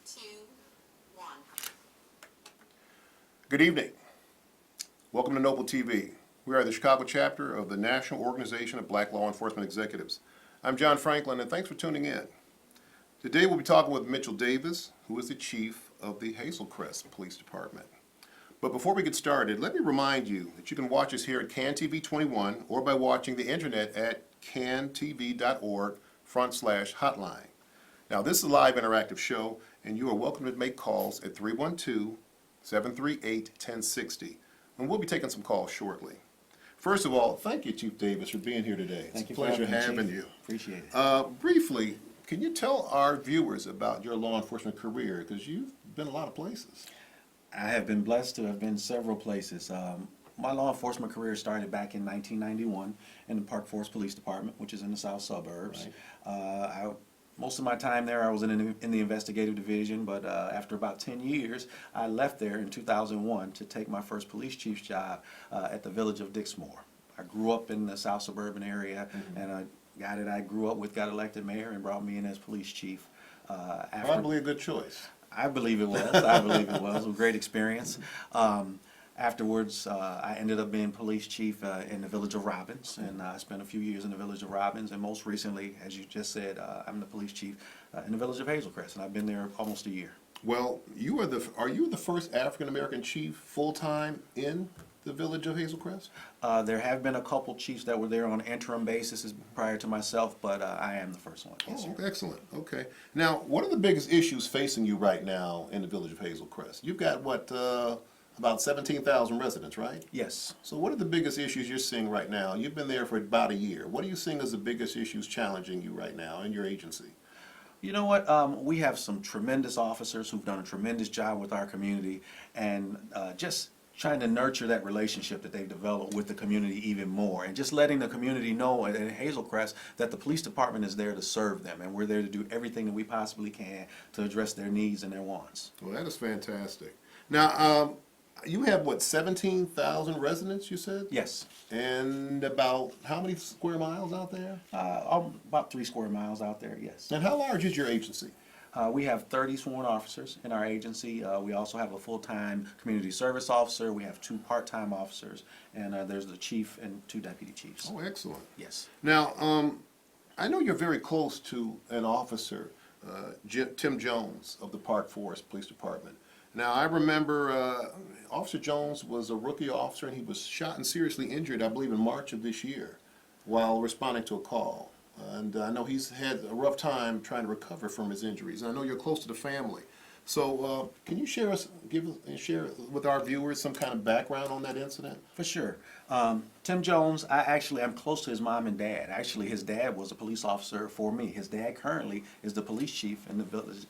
2, 1. Good evening. Welcome to Noble TV. We are the Chicago chapter of the National Organization of Black Law Enforcement Executives. I'm John Franklin, and thanks for tuning in. Today we'll be talking with Mitchell Davis, who is the chief of the Hazel Crest Police Department. But before we get started, let me remind you that you can watch us here at CAN TV 21 or by watching the internet at cantv.org/hotline. Now, this is a live interactive show, and you are welcome to make calls at 312-738-1060. And we'll be taking some calls shortly. First of all, thank you, Chief Davis, for being here today. Thank you It's a for pleasure having me, having Chief. you. Appreciate it. Briefly, can you tell our viewers about your law enforcement career? Because you've been a lot of places. I have been blessed to have been several places. My law enforcement career started back in 1991 in the Park Forest Police Department, which is in the south suburbs. Most of my time there I was in the investigative division, but after about 10 years, I left there in 2001 to take my first police chief's job at the village of Dixmoor. I grew up in the south suburban area, and a guy that I grew up with got elected mayor and brought me in as police chief. Probably a good choice. I believe it was. I believe it was. It was a great experience. Afterwards, I ended up being police chief in the village of Robbins, and I spent a few years in the village of Robbins, and most recently, as you just said, I'm the police chief in the village of Hazel Crest, and I've been there almost a year. Well, are you the first African American chief full-time in the village of Hazel Crest? There have been a couple chiefs that were there on an interim basis prior to myself, but I am the first one. Yes, Oh, sir. excellent. Okay. Now, what are the biggest issues facing you right now in the village of Hazel Crest? You've got, about 17,000 residents, right? Yes. So what are the biggest issues you're seeing right now? You've been there for about a year. What are you seeing as the biggest issues challenging you right now in your agency? You know what? We have some tremendous officers who've done a tremendous job with our community, and just trying to nurture that relationship that they've developed with the community even more, and just letting the community know in Hazel Crest that the police department is there to serve them, and we're there to do everything that we possibly can to address their needs and their wants. Well, that is fantastic. Now, you have, 17,000 residents, you said? Yes. And about how many square miles out there? About 3 square miles out there, yes. And how large is your agency? We have 30 sworn officers in our agency. We also have a full-time community service officer. We have 2 part-time officers, and there's the chief and 2 deputy chiefs. Oh, excellent. Yes. Now, I know you're very close to an officer, Tim Jones of the Park Forest Police Department. Now, I remember Officer Jones was a rookie officer, and he was shot and seriously injured, I believe, in March of this year while responding to a call. And I know he's had a rough time trying to recover from his injuries. And I know you're close to the family. So can you share with our viewers some kind of background on that incident? For sure. Tim Jones, I'm close to his mom and dad. Actually, his dad was a police officer for me. His dad currently is the police chief in the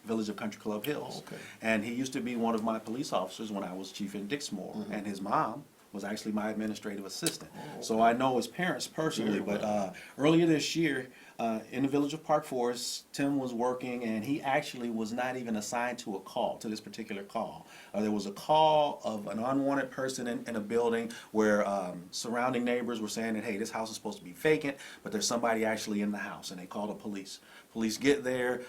village of Country Club Hills. Okay. And he used to be one of my police officers when I was chief in Dixmoor. Mm-hmm. And his mom was actually my administrative assistant. Oh, okay. So I know his parents personally. Very well. But earlier this year, in the village of Park Forest, Tim was working, and he actually was not even assigned to this particular call. There was a call of an unwanted person in a building where surrounding neighbors were saying that, hey, this house is supposed to be vacant, but there's somebody actually in the house, and they called the police. Police get there,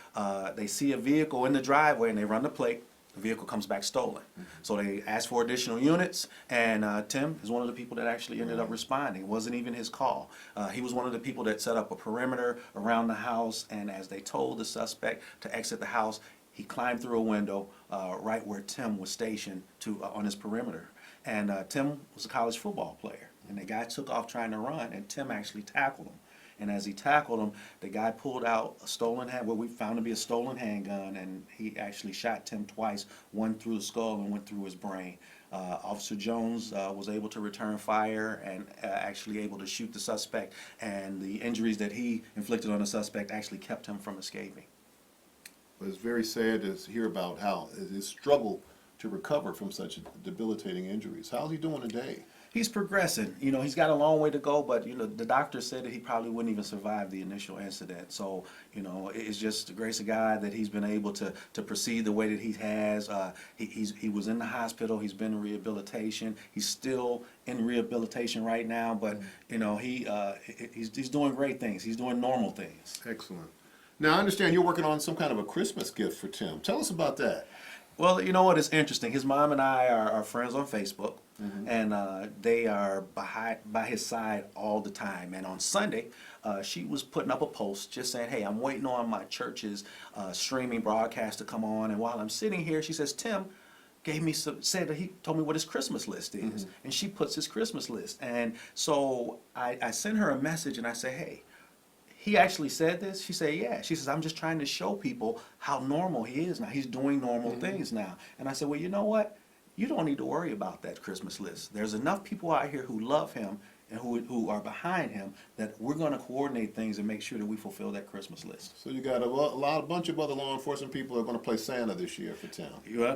they see a vehicle in the driveway, and they run the plate. The vehicle comes back stolen. So they asked for additional units, and Tim is one of the people that actually ended up responding. It wasn't even his call. He was one of the people that set up a perimeter around the house, and as they told the suspect to exit the house, he climbed through a window right where Tim was stationed on his perimeter. And Tim was a college football player, and the guy took off trying to run, and Tim actually tackled him. And as he tackled him, the guy pulled out a what we found to be a stolen handgun, and he actually shot Tim twice, one through the skull and went through his brain. Officer Jones was able to return fire and actually able to shoot the suspect, and the injuries that he inflicted on the suspect actually kept him from escaping. But it's very sad to hear about how his struggle to recover from such debilitating injuries. How's he doing today? He's progressing. You know, he's got a long way to go, but, you know, the doctor said that he probably wouldn't even survive the initial incident. So, you know, it's just the grace of God that he's been able to proceed the way that he has. He was in the hospital. He's been in rehabilitation. He's still in rehabilitation right now, but, you know, he's doing great things. He's doing normal things. Excellent. Now, I understand you're working on some kind of a Christmas gift for Tim. Tell us about that. Well, you know what? It's interesting. His mom and I are friends on Facebook, and they are by his side all the time. And on Sunday, she was putting up a post just saying, "Hey, I'm waiting on my church's streaming broadcast to come on." And while I'm sitting here, she says, "Tim gave me said that he told me what his Christmas list is," and she puts his Christmas list. And so I sent her a message and I say, "Hey." He actually said this. She said, yeah. She says, I'm just trying to show people how normal he is now. He's doing normal things now. And I said, well, you know what? You don't need to worry about that Christmas list. There's enough people out here who love him and who are behind him that we're going to coordinate things and make sure that we fulfill that Christmas list. So you got a bunch of other law enforcement people are going to play Santa this year for Tim.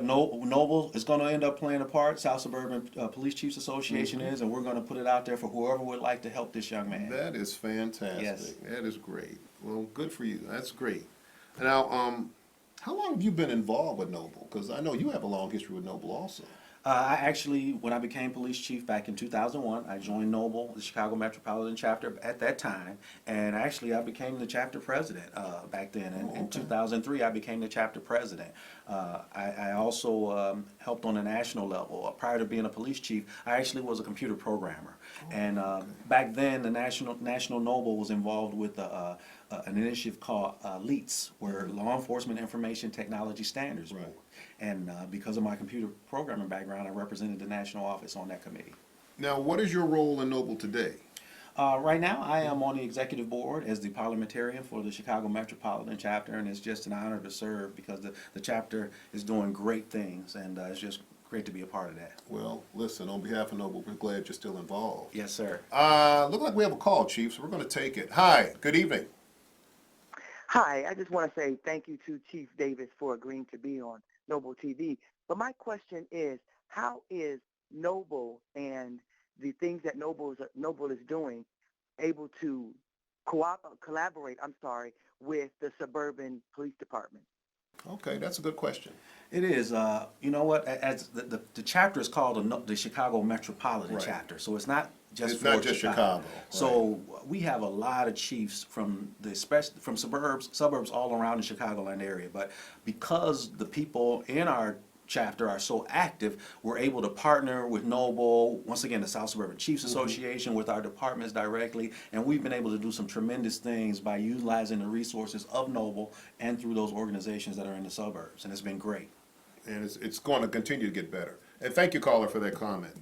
Noble is going to end up playing a part. South Suburban Police Chiefs Association is, and we're going to put it out there for whoever would like to help this young man. That is fantastic. Yes. That is great. Well, good for you. That's great. Now, how long have you been involved with Noble? Because I know you have a long history with Noble also. I actually, when I became police chief back in 2001, I joined Noble, the Chicago Metropolitan Chapter at that time, and actually I became the chapter president back then. And in 2003, I became the chapter president. I also helped on a national level. Prior to being a police chief, I actually was a computer programmer. And back then, the National Noble was involved with an initiative called LEATS, where Law Enforcement Information Technology Standards Board. And because of my computer programming background, I represented the national office on that committee. Now, what is your role in Noble today? Right now, I am on the executive board as the parliamentarian for the Chicago Metropolitan Chapter, and it's just an honor to serve because the chapter is doing great things, and it's just great to be a part of that. Well, listen, on behalf of Noble, we're glad you're still involved. Yes, sir. Look like we have a call, Chief, so we're going to take it. Hi, good evening. Hi, I just want to say thank you to Chief Davis for agreeing to be on Noble TV. But my question is, how is Noble and the things that Noble is doing able to collaborate, with the Suburban Police Department? Okay, that's a good question. It is. You know what? As the chapter is called the Chicago Metropolitan Right. Chapter, so it's not just It's for not just Chicago, So we have a lot of chiefs from suburbs all around the Chicagoland area. But because the people in our chapter are so active, we're able to partner with Noble, once again, the South Suburban Chiefs Association, with our departments directly, and we've been able to do some tremendous things by utilizing the resources of Noble and through those organizations that are in the suburbs, and it's been great. And it's going to continue to get better. And thank you, caller, for that comment.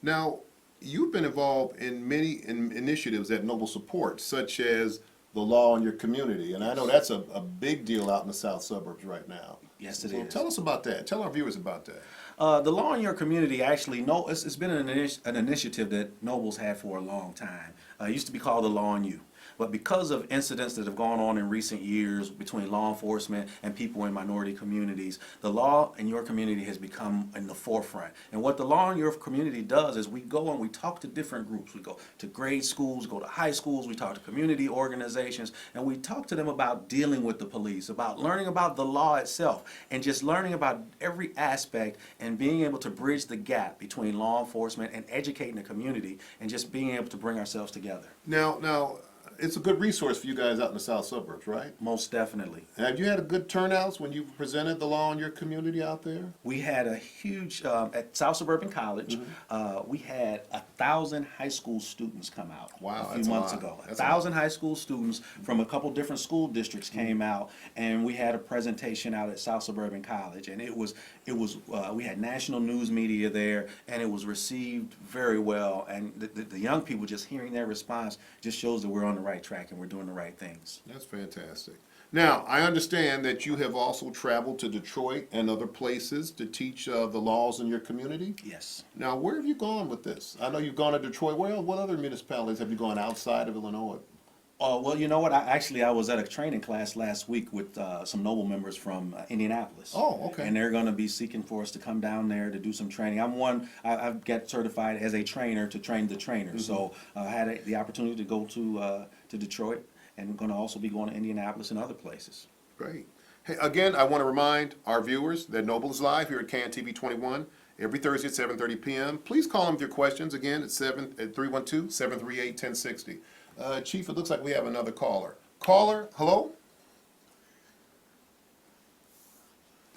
Now, you've been involved in many initiatives that Noble supports, such as the law in your community. And I know that's a big deal out in the south suburbs right now. Yes, it So is. tell us about that. Tell our viewers about that. The law in your community actually, it's been an initiative that Noble's had for a long time. It used to be called the Law on You. But because of incidents that have gone on in recent years between law enforcement and people in minority communities, the law in your community has become in the forefront. And what the law in your community does is we go and we talk to different groups. We go to grade schools, go to high schools, we talk to community organizations, and we talk to them about dealing with the police, about learning about the law itself, and just learning about every aspect and being able to bridge the gap between law enforcement and educating the community and just being able to bring ourselves together. Now, it's a good resource for you guys out in the south suburbs, right? Most definitely. Have you had a good turnouts when you presented the law in your community out there? We had a huge, at South Suburban College, we had 1,000 high school students come out Wow, a that's few a months lot. ago. That's a 1,000 high school students from a couple different school districts came out, and we had a presentation out at South Suburban College, and we had national news media there, and it was received very well, and the young people just hearing their response just shows that we're on the right track and we're doing the right things. That's fantastic. Now, I understand that you have also traveled to Detroit and other places to teach the laws in your community. Yes. Now, where have you gone with this? I know you've gone to Detroit. What other municipalities have you gone outside of Illinois? Well, you know what? I was at a training class last week with some Noble members from Indianapolis. Oh, okay. And they're going to be seeking for us to come down there to do some training. I've got certified as a trainer to train the trainers. So I had the opportunity to go to Detroit, and I'm going to also be going to Indianapolis and other places. Great. Hey, again, I want to remind our viewers that Noble is live here at CAN-TV 21 every Thursday at 7:30 p.m. Please call them with your questions again at 312-738-1060. Chief, it looks like we have another caller. Caller, hello?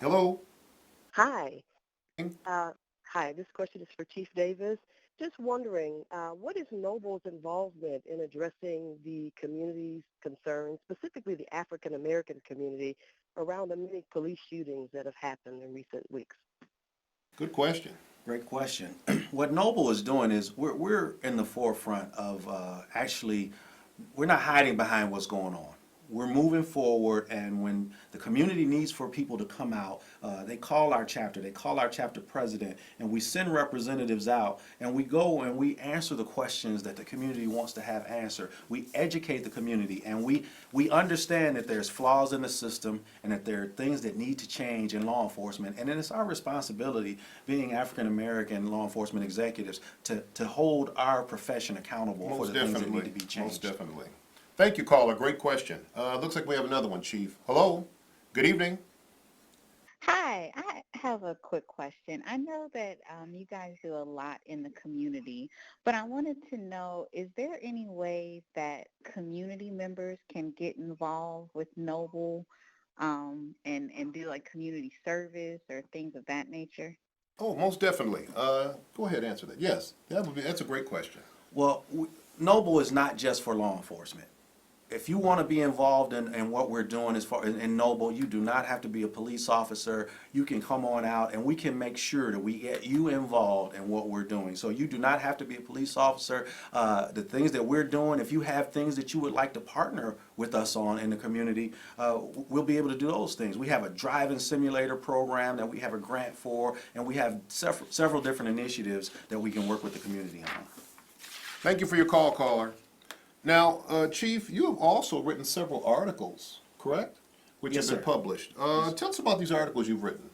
Hello? Hi. Uh, Hi, this question is for Chief Davis. Just wondering, what is Noble's involvement in addressing the community's concerns, specifically the African American community, around the many police shootings that have happened in recent weeks? Good question. Great question. What Noble is doing is we're in the forefront of actually, we're not hiding behind what's going on. We're moving forward, and when the community needs for people to come out, they call our chapter, they call our chapter president, and we send representatives out, and we go and we answer the questions that the community wants to have answered. We educate the community, and we understand that there's flaws in the system and that there are things that need to change in law enforcement. And then it's our responsibility, being African American law enforcement executives, to hold our profession accountable for Most the things that definitely. need to be changed. Most definitely. Thank you, caller. Great question. Looks like we have another one, Chief. Hello? Good evening. Hi, I have a quick question. I know that you guys do a lot in the community, but I wanted to know, is there any way that community members can get involved with Noble and do like community service or things of that nature? Oh, most definitely. Go ahead, answer that. Yes, that's a great question. Well, Noble is not just for law enforcement. If you want to be involved in what we're doing as far in Noble, you do not have to be a police officer. You can come on out and we can make sure that we get you involved in what we're doing. So you do not have to be a police officer. The things that we're doing, if you have things that you would like to partner with us on in the community, we'll be able to do those things. We have a driving simulator program that we have a grant for, and we have several different initiatives that we can work with the community on. Thank you for your call, caller. Now, Chief, you have also written several articles, correct? Which Yes, have been sir. published. Tell us about these articles you've written.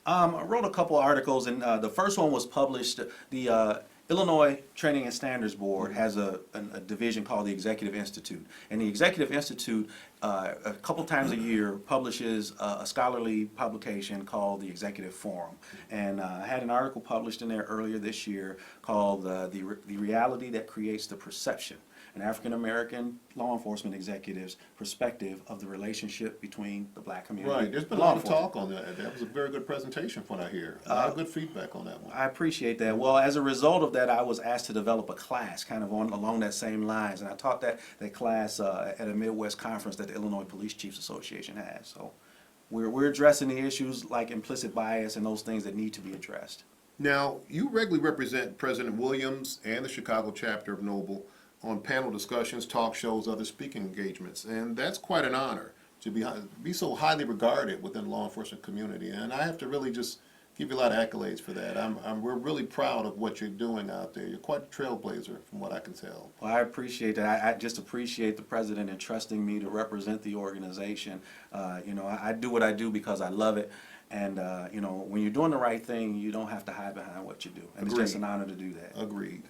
I wrote a couple articles, and the first one was published. The Illinois Training and Standards Board has a division called the Executive Institute, and the Executive Institute a couple times a year publishes a scholarly publication called the Executive Forum. And I had an article published in there earlier this year called the Reality That Creates the Perception, an African American law enforcement executive's perspective of the relationship between the black community. Right, there's been a law lot of enforcement. talk on that. That was a very good presentation from what I hear. A lot of good feedback on that one. I appreciate that. Well, as a result of that, I was asked to develop a class kind of along that same lines, and I taught that class at a Midwest conference that the Illinois Police Chiefs Association has. So we're addressing the issues like implicit bias and those things that need to be addressed. Now, you regularly represent President Williams and the Chicago chapter of Noble on panel discussions, talk shows, other speaking engagements, and that's quite an honor to be so highly regarded within the law enforcement community. And I have to really just give you a lot of accolades for that. We're really proud of what you're doing out there. You're quite a trailblazer, from what I can tell. Well, I appreciate that. I just appreciate the president entrusting me to represent the organization. I do what I do because I love it. And, when you're doing the right thing, you don't have to hide behind what you do. And it's just an honor to do that. Agreed.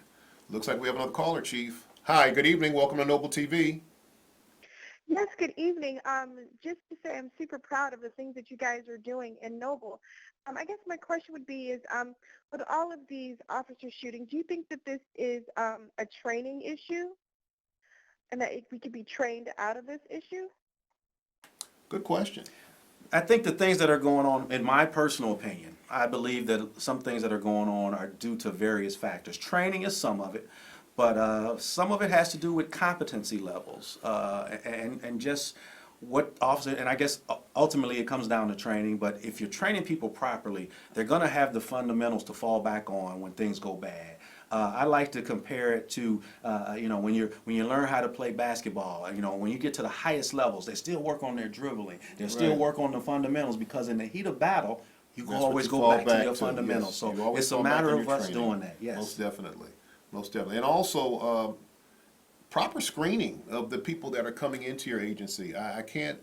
Looks like we have another caller, Chief. Hi, good evening. Welcome to Noble TV. Yes, good evening. Just to say I'm super proud of the things that you guys are doing in Noble. I guess my question would be is, with all of these officer shootings, do you think that this is a training issue and that we could be trained out of this issue? Good question. I think the things that are going on, in my personal opinion, I believe that some things that are going on are due to various factors. Training is some of it, but some of it has to do with competency levels and just what officer, and I guess ultimately it comes down to training, but if you're training people properly, they're going to have the fundamentals to fall back on when things go bad. I like to compare it to, when you learn how to play basketball. When you get to the highest levels, they still work on their dribbling. They still Right. work on the fundamentals because in the heat of battle, you can That's what always you go fall back to your yes. fundamentals. You So always it's a fall back matter on of your us training. doing that. Yes. Most definitely. Most definitely. And also, proper screening of the people that are coming into your agency. I can't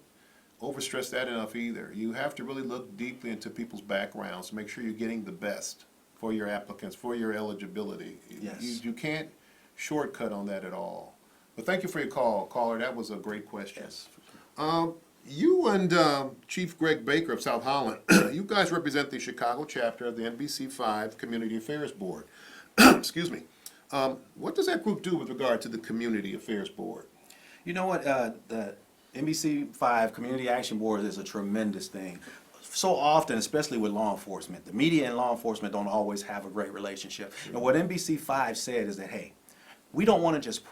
overstress that enough either. You have to really look deeply into people's backgrounds to make sure you're getting the best for your applicants, for your eligibility. Yes. You can't shortcut on that at all. But thank you for your call, caller. That was a great question. Yes. You and Chief Greg Baker of South Holland, you guys represent the Chicago chapter of the NBC5 Community Affairs Board. Excuse me. What does that group do with regard to the Community Affairs Board? You know what? The NBC5 Community Action Board is a tremendous thing. so often, especially with law enforcement, the media and law enforcement don't always have a great relationship. And what NBC5 said is that, hey, we don't want to just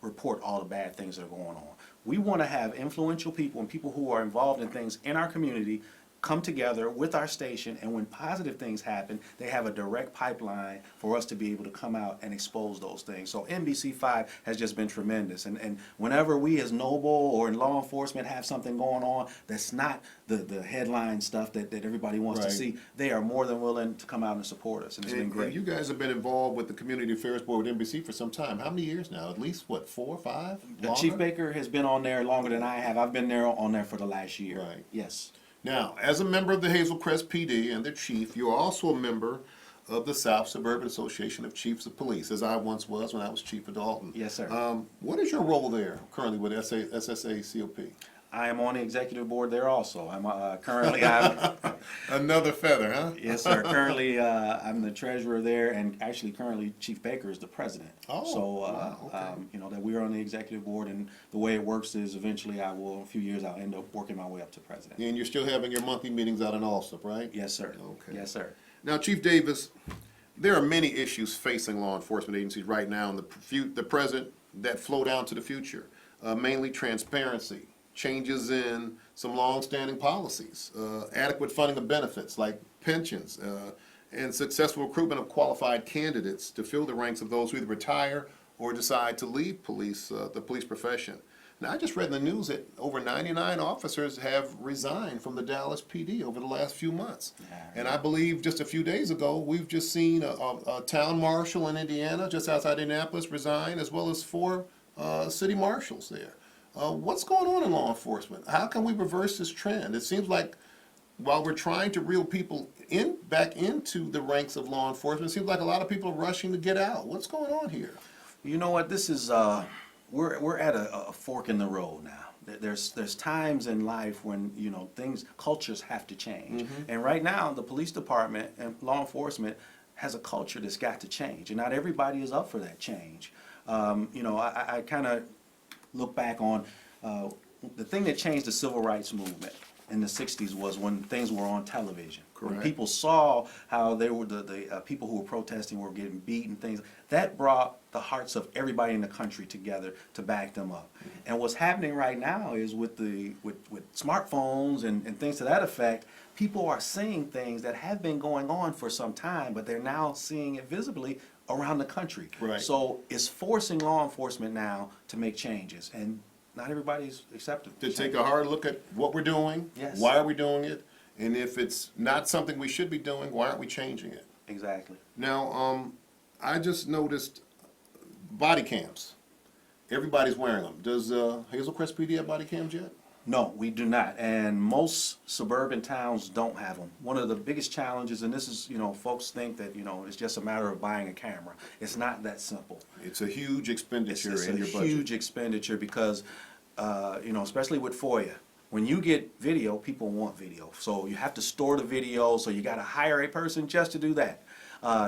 report all the bad things that are going on. We want to have influential people and people who are involved in things in our community come together with our station, and when positive things happen, they have a direct pipeline for us to be able to come out and expose those things. So NBC5 has just been tremendous. And whenever we as Noble or in law enforcement have something going on that's not the headline stuff that everybody wants to Right. see, they are more than willing to come out and support us, and it's been And great. you guys have been involved with the Community Affairs Board with NBC for some time. How many years now? At least, what, 4 or 5? Chief Longer? Baker has been on there longer than I have. I've been there on there for the last year. Right. Yes. Now, as a member of the Hazel Crest PD and the chief, you're also a member of the South Suburban Association of Chiefs of Police, as I once was when I was chief of Dalton. Yes, sir. What is your role there currently with SSA COP? I am on the executive board there also. I'm I'm Another feather, huh? yes, sir. Currently, I'm the treasurer there, and actually, currently, Chief Baker is the president. Oh, So, wow, okay. you know, that we're on the executive board, and the way it works is eventually I will, in a few years, I'll end up working my way up to president. And you're still having your monthly meetings out in Allsup, right? Yes, sir. Okay. Yes, sir. Now, Chief Davis, there are many issues facing law enforcement agencies right now in the present that flow down to the future, mainly transparency, changes in some long-standing policies, adequate funding of benefits like pensions, and successful recruitment of qualified candidates to fill the ranks of those who either retire or decide to leave the police profession. Now, I just read in the news that over 99 officers have resigned from the Dallas PD over the last few months. And I believe just a few days ago, we've just seen a town marshal in Indiana, just outside Indianapolis, resign, as well as 4 city marshals there. What's going on in law enforcement? How can we reverse this trend? It seems like while we're trying to reel people back into the ranks of law enforcement, it seems like a lot of people are rushing to get out. What's going on here? You know what? This is we're at a fork in the road now. There's times in life when, you know, cultures have to change. And right now, the police department and law enforcement has a culture that's got to change, and not everybody is up for that change. You know, I kind of look back on the thing that changed the civil rights movement in the 60s was when things were on television. When Correct. people saw how they were the people who were protesting were getting beat and things, that brought the hearts of everybody in the country together to back them up. And what's happening right now is with smartphones and things to that effect, people are seeing things that have been going on for some time, but they're now seeing it visibly around the country. Right. So it's forcing law enforcement now to make changes, and not everybody's accepting. To take a hard look at what we're doing, Yes. why are we doing it, and if it's not something we should be doing, why aren't we changing it? Exactly. Now, I just noticed body cams. Everybody's wearing them. Does Hazel Crest PD have body cams yet? No, we do not, and most suburban towns don't have them. One of the biggest challenges, and this is, you know, folks think that, you know, it's just a matter of buying a camera. It's not that simple. It's a huge expenditure It's in a your budget. huge expenditure because, you know, especially with FOIA, when you get video, people want video. So you have to store the video, so you got to hire a person just to do that.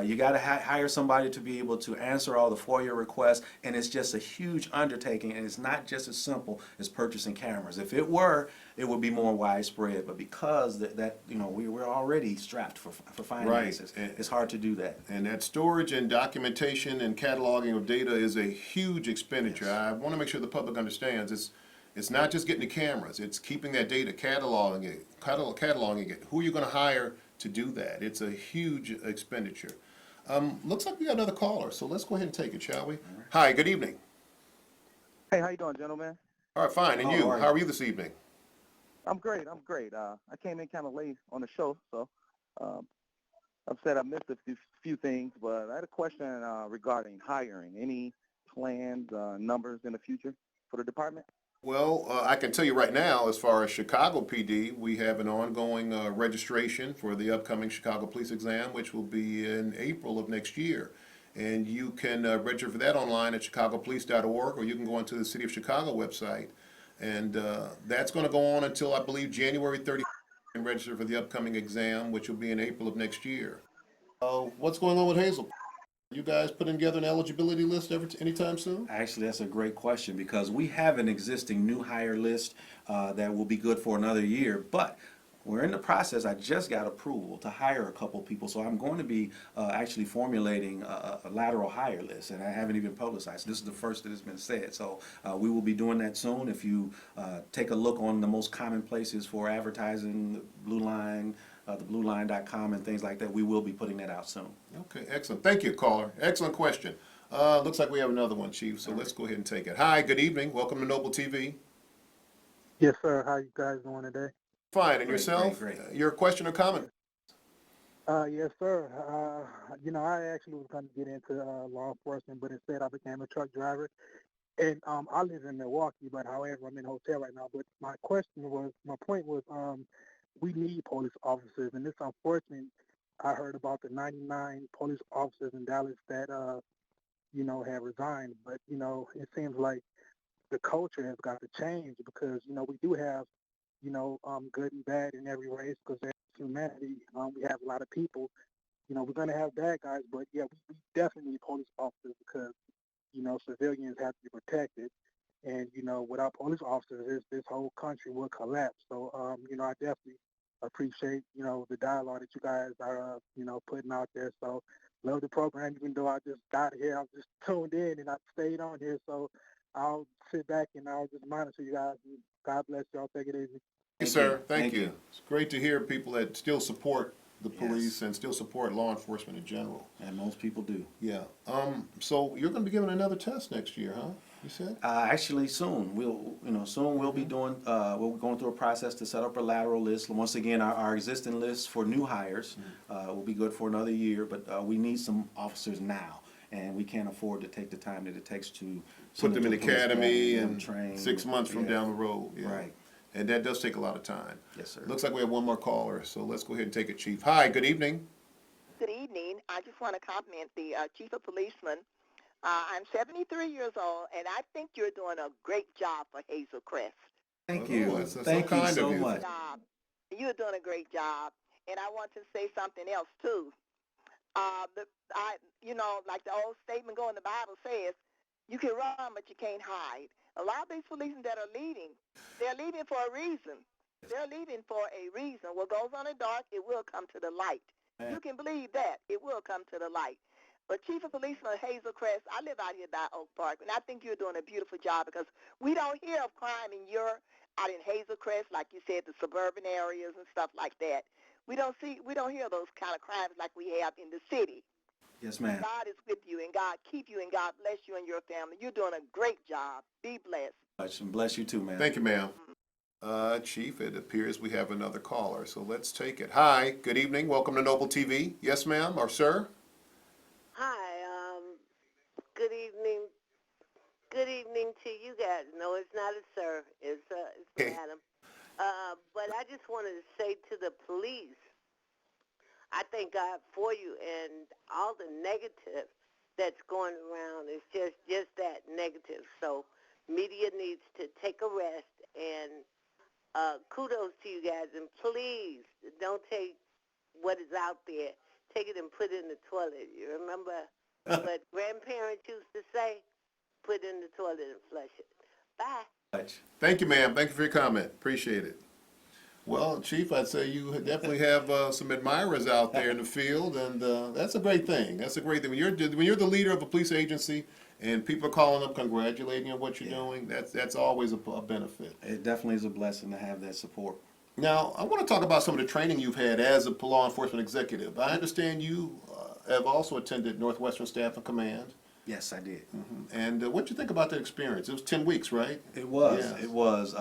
You got to hire somebody to be able to answer all the FOIA requests, and it's just a huge undertaking, and it's not just as simple as purchasing cameras. If it were, it would be more widespread, but because that you know, we're already strapped for finances, Right. it's hard to do that. And that storage and documentation and cataloging of data is a huge expenditure. Yes. I want to make sure the public understands it's not just getting the cameras, it's keeping that data, cataloging it, who you're going to hire to do that. It's a huge expenditure. Looks like we got another caller, so let's go ahead and take it, shall we? Hi, good evening. Hey, how you doing, gentlemen? All right, fine. And Oh, you? all right. How are you this evening? I'm great. I came in kind of late on the show, so I've said I missed a few things, but I had a question regarding hiring. Any plans, numbers in the future for the department? Well, I can tell you right now, as far as Chicago PD, we have an ongoing registration for the upcoming Chicago Police exam, which will be in April of next year. And you can register for that online at chicagopolice.org, or you can go onto the City of Chicago website. And that's going to go on until, I believe, January 30th, and register for the upcoming exam, which will be in April of next year. What's going on with Hazel? You guys putting together an eligibility list anytime soon? Actually, that's a great question because we have an existing new hire list that will be good for another year. But We're in the process. I just got approval to hire a couple people, so I'm going to be actually formulating a lateral hire list, and I haven't even publicized. This is the first that has been said, so we will be doing that soon. If you take a look on the most common places for advertising, Blue Line, the blueline.com and things like that, we will be putting that out soon. Okay, excellent. Thank you, caller. Excellent question. Looks like we have another one, Chief, so let's go ahead and take it. Hi, good evening. Welcome to Noble TV. Yes, sir. How you guys doing today? Fine, and Great, yourself? great. Your question or comment? Yes, sir. I actually was going to get into law enforcement, but instead I became a truck driver. And I live in Milwaukee, but however, I'm in a hotel right now. But my point was, we need police officers, and it's unfortunate. I heard about the 99 police officers in Dallas that, have resigned. But, it seems like the culture has got to change because, we do have, good and bad in every race because there's humanity. We have a lot of people. We're going to have bad guys, but yeah, we definitely need police officers because, civilians have to be protected. And, without police officers, this whole country will collapse. So, I definitely appreciate, the dialogue that you guys are, putting out there. So love the program, even though I just got here. I was just tuned in and I stayed on here. So I'll sit back and I'll just monitor you guys. And God bless y'all. Take it easy. Thank you, sir. Thank you. It's great to hear people that still support the Yes. police and still support law enforcement in general. And most people do. Yeah. So you're going to be giving another test next year, huh? You said? Actually, soon we'll be doing. We're going through a process to set up a lateral list. Once again, our existing list for new hires will be good for another year, but we need some officers now, and we can't afford to take the time that it takes to Put them in the academy and train 6 months from down the road. Yeah. Right. And that does take a lot of time. Yes, sir. Looks like we have one more caller, so let's go ahead and take it, Chief. Hi, good evening. Good evening. I just want to compliment the Chief of Policemen. I'm 73 years old, and I think you're doing a great job for Hazel Crest. Thank Oh, you. that's so Thank you kind of so you. much. You're doing a great job, and I want to say something else too. Like the old statement go in the Bible says, you can run, but you can't hide. A lot of these policemen that are leaving, they're leaving for a reason. They're leaving for a reason. What goes on in the dark, it will come to the light. Man. You can believe that. It will come to the light. But Chief of Police for Hazel Crest, I live out here by Oak Park, and I think you're doing a beautiful job because we don't hear of crime out in Hazel Crest, like you said, the suburban areas and stuff like that. We don't hear those kind of crimes like we have in the city. Yes, ma'am. God is with you, and God keep you, and God bless you and your family. You're doing a great job. Be blessed. And bless you too, ma'am. Thank you, ma'am. Chief, it appears we have another caller, so let's take it. Hi, good evening. Welcome to Noble TV. Yes, ma'am, or sir? Hi, good evening. Good evening to you guys. No, it's not a sir. It's Okay. madam. But I just wanted to say to the police, I thank God for you, and all the negative that's going around is just that negative. So media needs to take a rest, and kudos to you guys. And please don't take what is out there, take it and put it in the toilet. You remember what grandparents used to say? Put it in the toilet and flush it. Bye. Thank you, ma'am. Thank you for your comment. Appreciate it. Well, Chief, I'd say you definitely have some admirers out there in the field, and that's a great thing. That's a great thing. When you're the leader of a police agency and people are calling up congratulating you on what you're doing, that's always a benefit. It definitely is a blessing to have that support. Now, I want to talk about some of the training you've had as a law enforcement executive. I understand you have also attended Northwestern Staff and Command. Yes, I did. And what'd you think about that experience? It was 10 weeks, right? It was. Yeah. It was.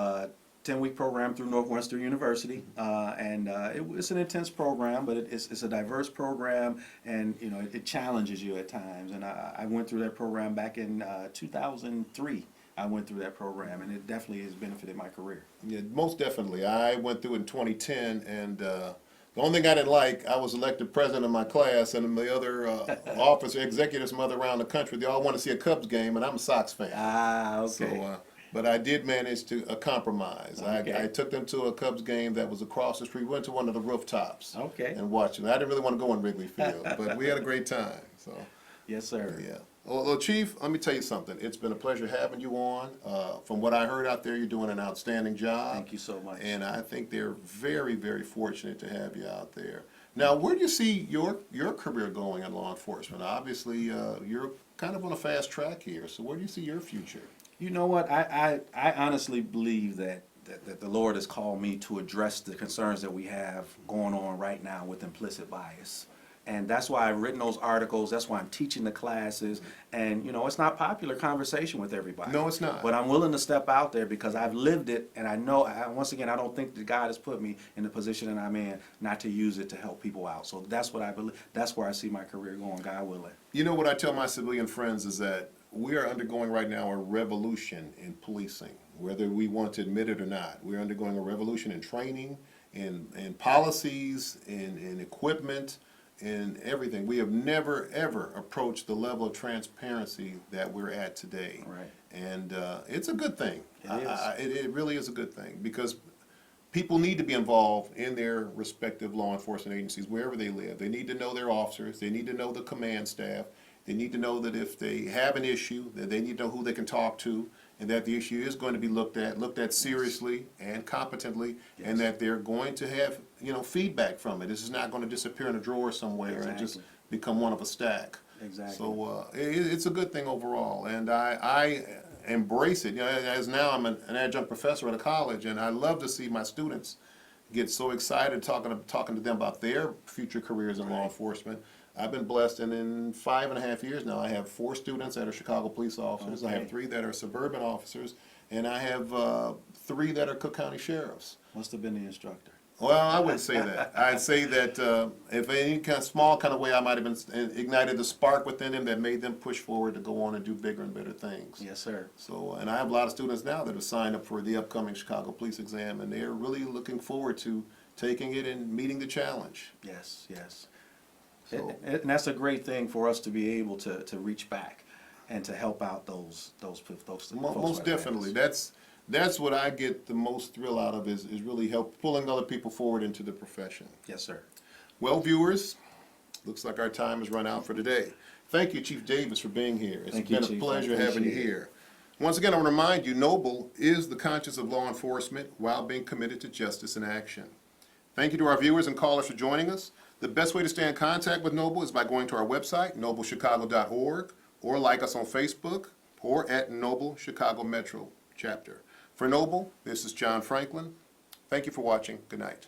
10-week program through Northwestern University, and it's an intense program, but it's a diverse program, and it challenges you at times. And I went through that program back in 2003. I went through that program, and it definitely has benefited my career. Yeah, most definitely. I went through it in 2010, and the only thing I didn't like, I was elected president of my class, and the other officer, executives from around the country, they all want to see a Cubs game, and I'm a Sox fan. Ah, okay. So, but I did manage to compromise. Okay. I took them to a Cubs game that was across the street. We went to one of the rooftops Okay. and watched it. I didn't really want to go in Wrigley Field, but we had a great time. So, Yes, sir. Yeah. Well, Chief, let me tell you something. It's been a pleasure having you on. From what I heard out there, you're doing an outstanding job. Thank you so much. And I think they're very, very fortunate to have you out there. Now, where do you see your career going in law enforcement? Obviously, you're kind of on a fast track here. So where do you see your future? You know what? I honestly believe that the Lord has called me to address the concerns that we have going on right now with implicit bias. And that's why I've written those articles. That's why I'm teaching the classes. And, you know, it's not popular conversation with everybody. No, it's not. But I'm willing to step out there because I've lived it. And I know, once again, I don't think that God has put me in the position that I'm in not to use it to help people out. So that's what I believe. That's where I see my career going, God willing. You know what I tell my civilian friends is that we are undergoing right now a revolution in policing, whether we want to admit it or not. We're undergoing a revolution in training, in policies, in equipment, in everything. We have never, ever approached the level of transparency that we're at today. Right. And it's a good thing. It is. It really is a good thing because people need to be involved in their respective law enforcement agencies wherever they live. They need to know their officers. They need to know the command staff. They need to know that if they have an issue, that they need to know who they can talk to, and that the issue is going to be looked at seriously and competently, and Yes. that they're going to have, you know, feedback from it. This is not going to disappear in a drawer somewhere and just Exactly. become one of a stack. Exactly. So it's a good thing overall, and I embrace it. You know, as now I'm an adjunct professor at a college, and I love to see my students get so excited talking to them about their future careers in law enforcement. I've been blessed, and in 5.5 years now, I have 4 students that are Chicago police officers. I Okay. have 3 that are suburban officers, and I have 3 that are Cook County sheriffs. Must have been the instructor. Well, I wouldn't say that. I'd say that if in any kind of small kind of way I might have been ignited the spark within them that made them push forward to go on and do bigger and better things. Yes, sir. So, and I have a lot of students now that have signed up for the upcoming Chicago Police exam, and they're really looking forward to taking it and meeting the challenge. Yes, yes. So, And that's a great thing for us to be able to reach back and to help out those folks. most definitely, that's what I get the most thrill out of is really pulling other people forward into the profession. Yes, sir. Well, viewers, looks like our time has run out for today. Thank you, Chief Davis, for being here. It's Thank you, been a Chief. I pleasure having you appreciate it. here. Once again, I want to remind you, Noble is the conscience of law enforcement while being committed to justice and action. Thank you to our viewers and callers for joining us. The best way to stay in contact with Noble is by going to our website, noblechicago.org, or like us on Facebook, or at Noble Chicago Metro Chapter. For Noble, this is John Franklin. Thank you for watching. Good night.